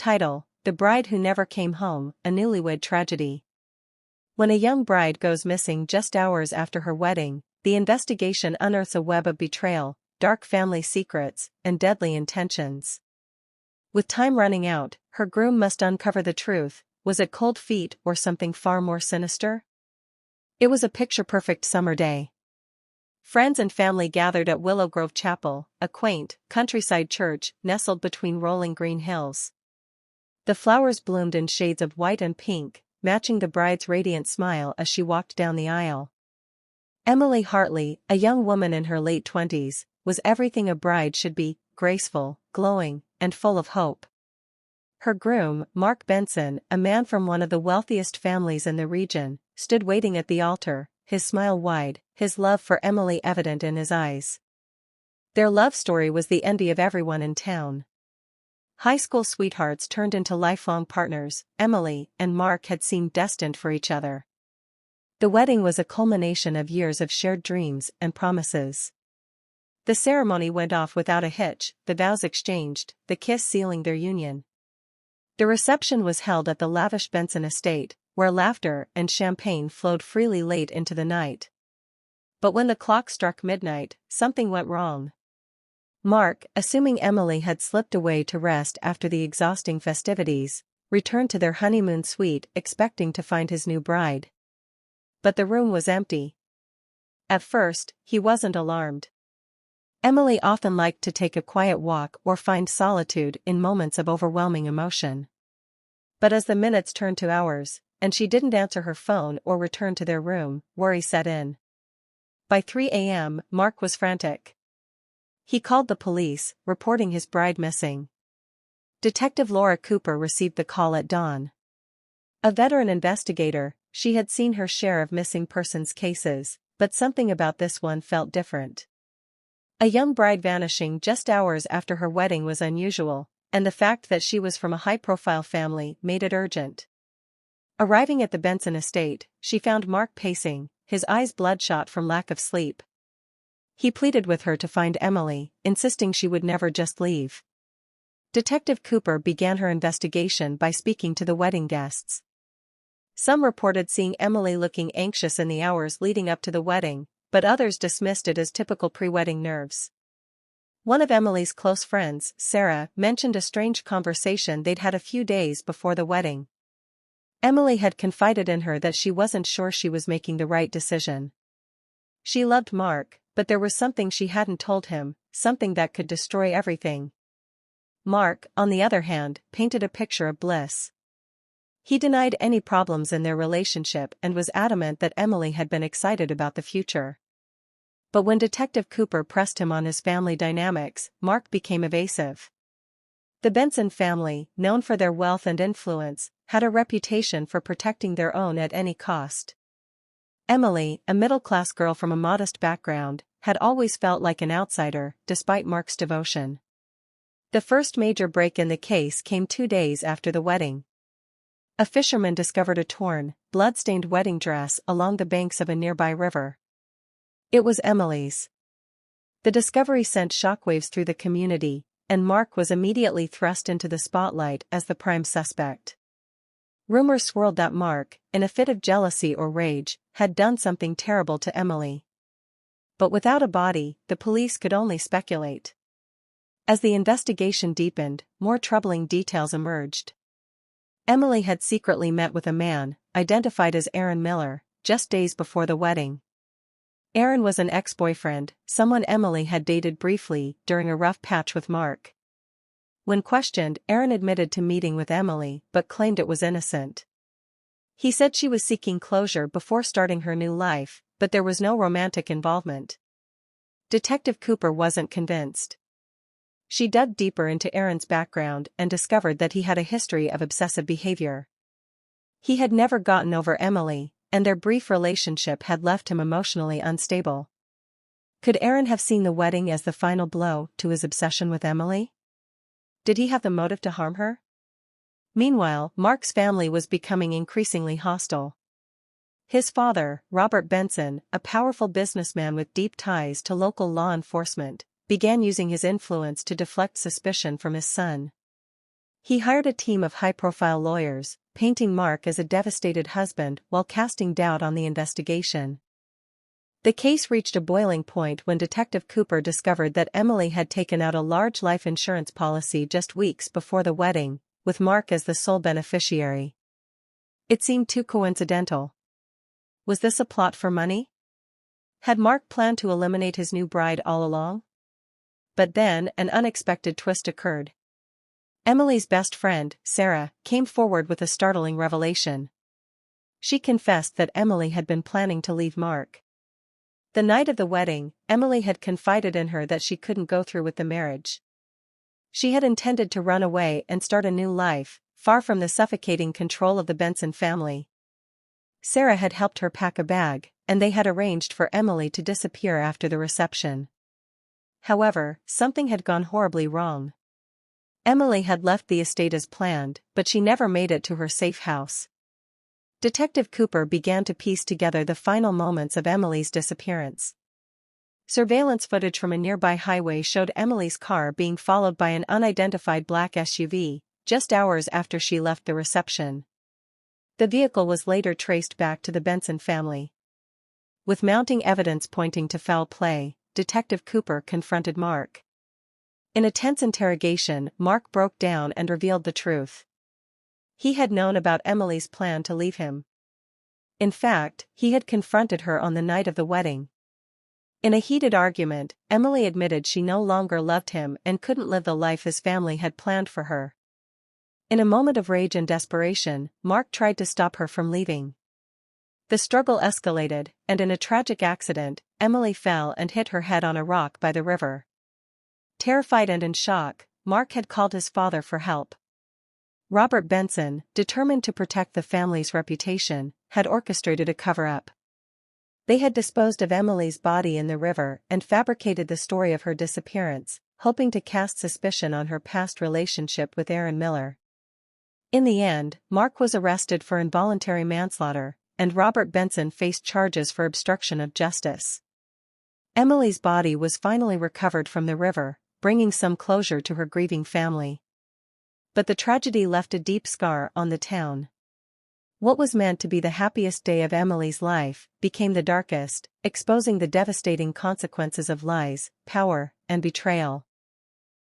Title: The Bride Who Never Came Home, a Newlywed Tragedy. When a young bride goes missing just hours after her wedding, the investigation unearths a web of betrayal, dark family secrets, and deadly intentions. With time running out, her groom must uncover the truth. Was it cold feet or something far more sinister? It was a picture-perfect summer day. Friends and family gathered at Willow Grove Chapel, a quaint, countryside church nestled between rolling green hills. The flowers bloomed in shades of white and pink, matching the bride's radiant smile as she walked down the aisle. Emily Hartley, a young woman in her late 20s, was everything a bride should be: graceful, glowing, and full of hope. Her groom, Mark Benson, a man from one of the wealthiest families in the region, stood waiting at the altar, his smile wide, his love for Emily evident in his eyes. Their love story was the envy of everyone in town. High school sweethearts turned into lifelong partners, Emily and Mark had seemed destined for each other. The wedding was a culmination of years of shared dreams and promises. The ceremony went off without a hitch, the vows exchanged, the kiss sealing their union. The reception was held at the lavish Benson estate, where laughter and champagne flowed freely late into the night. But when the clock struck midnight, something went wrong. Mark, assuming Emily had slipped away to rest after the exhausting festivities, returned to their honeymoon suite expecting to find his new bride. But the room was empty. At first, he wasn't alarmed. Emily often liked to take a quiet walk or find solitude in moments of overwhelming emotion. But as the minutes turned to hours, and she didn't answer her phone or return to their room, worry set in. By 3 a.m., Mark was frantic. He called the police, reporting his bride missing. Detective Laura Cooper received the call at dawn. A veteran investigator, she had seen her share of missing persons cases, but something about this one felt different. A young bride vanishing just hours after her wedding was unusual, and the fact that she was from a high-profile family made it urgent. Arriving at the Benson estate, she found Mark pacing, his eyes bloodshot from lack of sleep. He pleaded with her to find Emily, insisting she would never just leave. Detective Cooper began her investigation by speaking to the wedding guests. Some reported seeing Emily looking anxious in the hours leading up to the wedding, but others dismissed it as typical pre-wedding nerves. One of Emily's close friends, Sarah, mentioned a strange conversation they'd had a few days before the wedding. Emily had confided in her that she wasn't sure she was making the right decision. She loved Mark, but there was something she hadn't told him, something that could destroy everything. Mark, on the other hand, painted a picture of bliss. He denied any problems in their relationship and was adamant that Emily had been excited about the future. But when Detective Cooper pressed him on his family dynamics, Mark became evasive. The Benson family, known for their wealth and influence, had a reputation for protecting their own at any cost. Emily, a middle-class girl from a modest background, had always felt like an outsider, despite Mark's devotion. The first major break in the case came 2 days after the wedding. A fisherman discovered a torn, blood-stained wedding dress along the banks of a nearby river. It was Emily's. The discovery sent shockwaves through the community, and Mark was immediately thrust into the spotlight as the prime suspect. Rumors swirled that Mark, in a fit of jealousy or rage, had done something terrible to Emily. But without a body, the police could only speculate. As the investigation deepened, more troubling details emerged. Emily had secretly met with a man, identified as Aaron Miller, just days before the wedding. Aaron was an ex-boyfriend, someone Emily had dated briefly during a rough patch with Mark. When questioned, Aaron admitted to meeting with Emily but claimed it was innocent. He said she was seeking closure before starting her new life, but there was no romantic involvement. Detective Cooper wasn't convinced. She dug deeper into Aaron's background and discovered that he had a history of obsessive behavior. He had never gotten over Emily, and their brief relationship had left him emotionally unstable. Could Aaron have seen the wedding as the final blow to his obsession with Emily? Did he have the motive to harm her? Meanwhile, Mark's family was becoming increasingly hostile. His father, Robert Benson, a powerful businessman with deep ties to local law enforcement, began using his influence to deflect suspicion from his son. He hired a team of high-profile lawyers, painting Mark as a devastated husband while casting doubt on the investigation. The case reached a boiling point when Detective Cooper discovered that Emily had taken out a large life insurance policy just weeks before the wedding, with Mark as the sole beneficiary. It seemed too coincidental. Was this a plot for money? Had Mark planned to eliminate his new bride all along? But then, an unexpected twist occurred. Emily's best friend, Sarah, came forward with a startling revelation. She confessed that Emily had been planning to leave Mark. The night of the wedding, Emily had confided in her that she couldn't go through with the marriage. She had intended to run away and start a new life, far from the suffocating control of the Benson family. Sarah had helped her pack a bag, and they had arranged for Emily to disappear after the reception. However, something had gone horribly wrong. Emily had left the estate as planned, but she never made it to her safe house. Detective Cooper began to piece together the final moments of Emily's disappearance. Surveillance footage from a nearby highway showed Emily's car being followed by an unidentified black SUV, just hours after she left the reception. The vehicle was later traced back to the Benson family. With mounting evidence pointing to foul play, Detective Cooper confronted Mark. In a tense interrogation, Mark broke down and revealed the truth. He had known about Emily's plan to leave him. In fact, he had confronted her on the night of the wedding. In a heated argument, Emily admitted she no longer loved him and couldn't live the life his family had planned for her. In a moment of rage and desperation, Mark tried to stop her from leaving. The struggle escalated, and in a tragic accident, Emily fell and hit her head on a rock by the river. Terrified and in shock, Mark had called his father for help. Robert Benson, determined to protect the family's reputation, had orchestrated a cover-up. They had disposed of Emily's body in the river and fabricated the story of her disappearance, hoping to cast suspicion on her past relationship with Aaron Miller. In the end, Mark was arrested for involuntary manslaughter, and Robert Benson faced charges for obstruction of justice. Emily's body was finally recovered from the river, bringing some closure to her grieving family. But the tragedy left a deep scar on the town. What was meant to be the happiest day of Emily's life became the darkest, exposing the devastating consequences of lies, power, and betrayal.